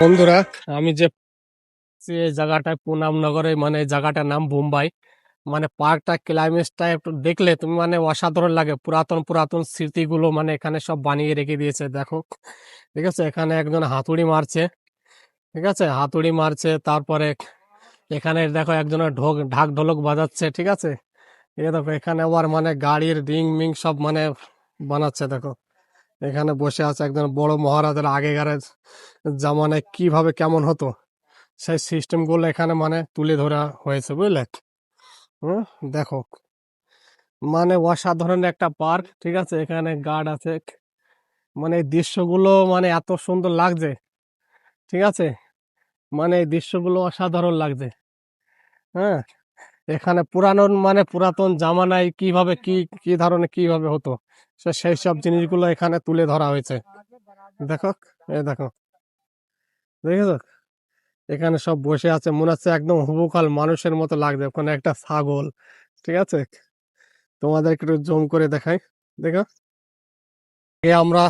বন্ধুরা, আমি যে জায়গাটায় পুনাম নগরে, মানে জায়গাটার নাম বোম্বাই। মানে পার্কটা ক্লাইমেটটা একটু দেখলে তুমি মানে অসাধারণ লাগে। পুরাতন পুরাতন স্মৃতিগুলো মানে এখানে সব বানিয়ে রেখে দিয়েছে, দেখো। ঠিক আছে, এখানে একজন হাতুড়ি মারছে। ঠিক আছে, হাতুড়ি মারছে। তারপরে এখানে দেখো একজনের ঢাক ঢোলক বাজাচ্ছে। ঠিক আছে, দেখো এখানে আবার মানে গাড়ির রিং মিং সব মানে বানাচ্ছে, দেখো। এখানে বসে আছে একজন বড় মহারাজার আগেকার জামানায় কিভাবে কেমন হতো, সেই সিস্টেম গুলো এখানে মানে তুলে ধরা হয়েছে, বুঝলে। হুম, দেখো মানে অসাধারণ একটা পার্ক। ঠিক আছে, এখানে গার্ড আছে। মানে এই দৃশ্যগুলো মানে এত সুন্দর লাগছে। ঠিক আছে, মানে এই দৃশ্যগুলো অসাধারণ লাগছে। হ্যাঁ, এখানে মানে পুরাতন জামানায় কিভাবে কি কি ধরনের কিভাবে হতো, সেই সব জিনিসগুলো এখানে তুলে ধরা হয়েছে। দেখো, এই দেখো, দেখেছো? এখানে সব বসে আছে, মনে হচ্ছে একদম হুবুকাল মানুষের মতো লাগছে। ওখানে একটা ছাগল। ঠিক আছে, তোমাদের একটু জুম করে দেখাই, দেখো। আমরা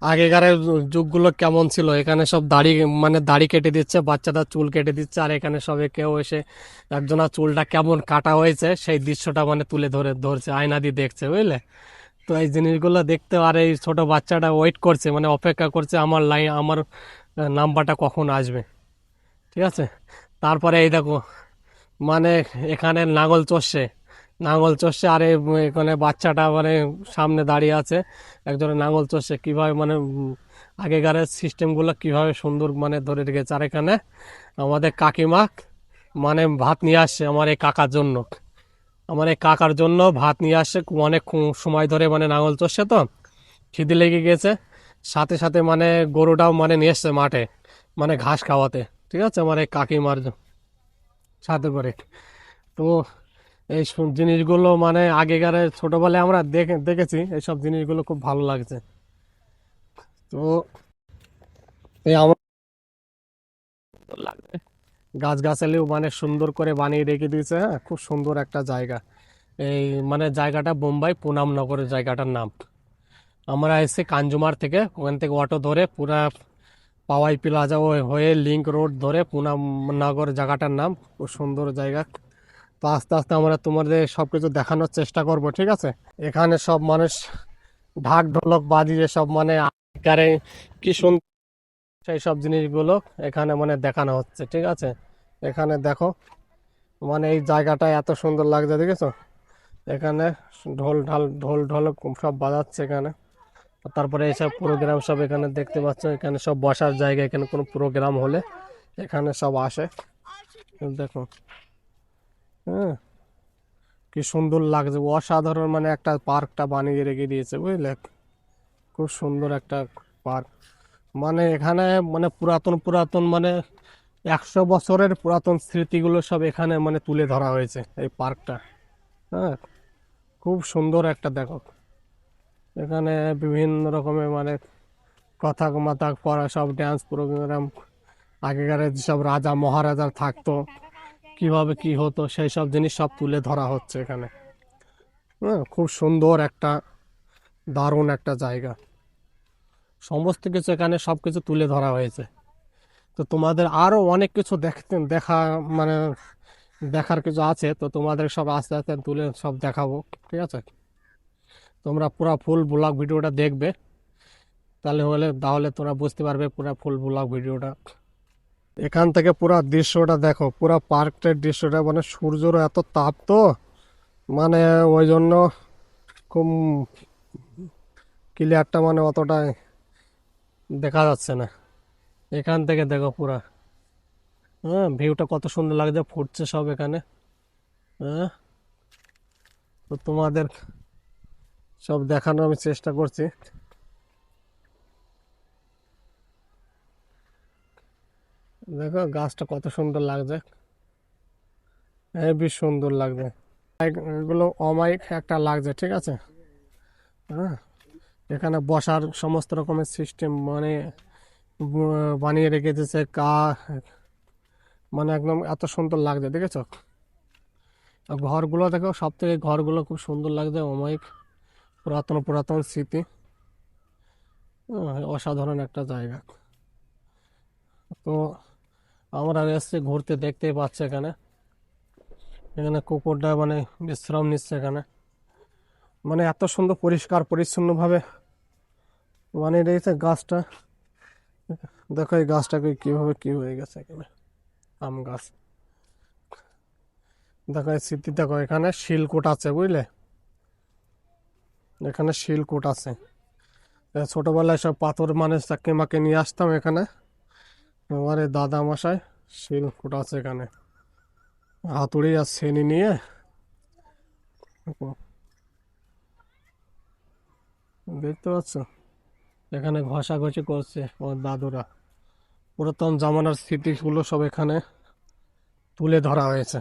আগেকার যুগগুলো কেমন ছিল, এখানে সব দাড়ি, মানে দাড়ি কেটে দিচ্ছে, বাচ্চাটা চুল কেটে দিচ্ছে, আর এখানে সবে কেউ এসে একজনের চুলটা কেমন কাটা হয়েছে সেই দৃশ্যটা মানে তুলে ধরছে, আয়না দিয়ে দেখছে, বুঝলে। তো এই জিনিসগুলো দেখতে, আর এই ছোট বাচ্চাটা ওয়েট করছে, মানে অপেক্ষা করছে আমার লাইন, আমার নাম্বারটা কখন আসবে। ঠিক আছে, তারপরে এই দেখো, মানে এখানে নাঙল চষছে, আর এখানে বাচ্চাটা মানে সামনে দাঁড়িয়ে আছে, একজনের নাঙল চষছে। কিভাবে মানে আগেকার সিস্টেমগুলো কিভাবে সুন্দর মানে ধরে রেখেছে। আর এখানে আমাদের কাকিমা মানে ভাত নিয়ে আসছে আমার এই কাকার জন্য ভাত নিয়ে আসছে। অনেক সময় ধরে মানে নাঙল চষছে, তো খিদে লেগে গেছে। সাথে সাথে মানে গরুটাও মানে নিয়ে এসছে মাঠে, মানে ঘাস খাওয়াতে। ঠিক আছে, আমার এই কাকিমার সাথে করে। তো এই জিনিসগুলো মানে আগেকার ছোটবেলায় আমরা দেখেছি, এইসব জিনিসগুলো খুব ভালো লাগছে। তো এই আমার লাগছে, গাছগাছালিও মানে সুন্দর করে বানিয়ে রেখে দিয়েছে। হ্যাঁ, খুব সুন্দর একটা জায়গা। এই মানে জায়গাটা বোম্বাই পুনাম নগরের জায়গাটার নাম। আমরা এসে কাঞ্জুমার থেকে, ওখান থেকে অটো ধরে পুরা পাওয়াই প্লাজা হয়ে লিংক রোড ধরে পুনাম নগর জায়গাটার নাম। খুব সুন্দর জায়গা। তো আস্তে আস্তে আমরা তোমাদের সবকিছু দেখানোর চেষ্টা করব, ঠিক আছে। এখানে সব মানুষ ঢাক ঢোলক বাজিয়ে সব মানে আগেকারে কি সুন্দর সেই সব জিনিসগুলো এখানে মানে দেখানো হচ্ছে। ঠিক আছে, এখানে দেখো, মানে এই জায়গাটা এত সুন্দর লাগছে, দেখেছো? এখানে ঢোল ঢোলক সব বাজাচ্ছে এখানে। তারপরে এইসব প্রোগ্রাম সব এখানে দেখতে পাচ্ছ, এখানে সব বসার জায়গা। এখানে কোনো প্রোগ্রাম হলে এখানে সব আসে, দেখো। হ্যাঁ, কি সুন্দর লাগছে, অসাধারণ মানে একটা পার্কটা বানিয়ে রেখে দিয়েছে, বুঝলে। খুব সুন্দর একটা পার্ক। মানে এখানে মানে পুরাতন পুরাতন মানে 100 বছরের পুরাতন স্মৃতিগুলো সব এখানে মানে তুলে ধরা হয়েছে এই পার্কটা। হ্যাঁ, খুব সুন্দর একটা, দেখো। এখানে বিভিন্ন রকমের মানে কথা মাথা করা সব ড্যান্স প্রোগ্রাম, আগেকার যেসব রাজা মহারাজা থাকতো, কিভাবে কি হতো সেই সব জিনিস সব তুলে ধরা হচ্ছে এখানে। হ্যাঁ, খুব সুন্দর একটা, দারুণ একটা জায়গা। সমস্ত কিছু এখানে সবকিছু তুলে ধরা হয়েছে। তো তোমাদের আরো অনেক কিছু দেখতে দেখা মানে দেখার কিছু আছে, তো তোমাদের সব আস্তে আস্তে তুলে সব দেখাবো। ঠিক আছে, তোমরা পুরা ফুল ব্লগ ভিডিওটা দেখবে, তাহলে তোমরা বুঝতে পারবে পুরা ফুল ব্লগ ভিডিওটা। এখান থেকে পুরা দৃশ্যটা দেখো, পুরা পার্কটার দৃশ্যটা, মানে সূর্যের এত তাপ, তো মানে ওই জন্য খুব ক্লিয়ারটা মানে অতটা দেখা যাচ্ছে না। এখান থেকে দেখো পুরা, হ্যাঁ, ভিউটা কত সুন্দর লাগছে, ফুটছে সব এখানে। হ্যাঁ, তো তোমাদের সব দেখানোর আমি চেষ্টা করছি। দেখো গাছটা কত সুন্দর লাগছে, হেবি সুন্দর লাগছে। এগুলো অমায়িক একটা লাগছে, ঠিক আছে। হ্যাঁ, এখানে বসার সমস্ত রকমের সিস্টেম মানে বানিয়ে রেখে দিয়েছে মানে একদম এত সুন্দর লাগছে, দেখেছো? আর ঘরগুলো দেখো, সব থেকে ঘরগুলো খুব সুন্দর লাগছে, অমায়িক পুরাতন পুরাতন স্মৃতি। অসাধারণ একটা জায়গা। তো আমরা এসেছি ঘুরতে, দেখতেই পাচ্ছি এখানে এখানে কুকুরটা মানে বিশ্রাম নিচ্ছে এখানে। মানে এত সুন্দর পরিষ্কার পরিচ্ছন্ন ভাবে বানিয়ে রেখেছে গাছটা। দেখো এই গাছটাকে কিভাবে কি হয়ে গেছে এখানে, আম গাছ। দেখো এই স্মৃতি, দেখো এখানে শিলকূট আছে বুঝলে, এখানে শিলকূট আছে। ছোটবেলায় সব পাথর মানে চাকি মাকে নিয়ে আসতাম এখানে, আমার এই দাদা মশাই। শিলকূট আছে এখানে, হাতুড়ি আর ছেনি নিয়ে। দেখতে পাচ্ছ এখানে ঘষাঘষি করছে ওর দাদুরা। পুরাতন জামানার স্মৃতিগুলো সব এখানে তুলে ধরা হয়েছে,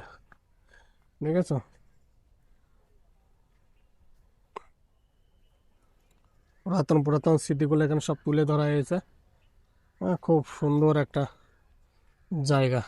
দেখেছো? পুরাতন পুরাতন স্মৃতিগুলো এখানে সব তুলে ধরা হয়েছে। খুব সুন্দর একটা জায়গা।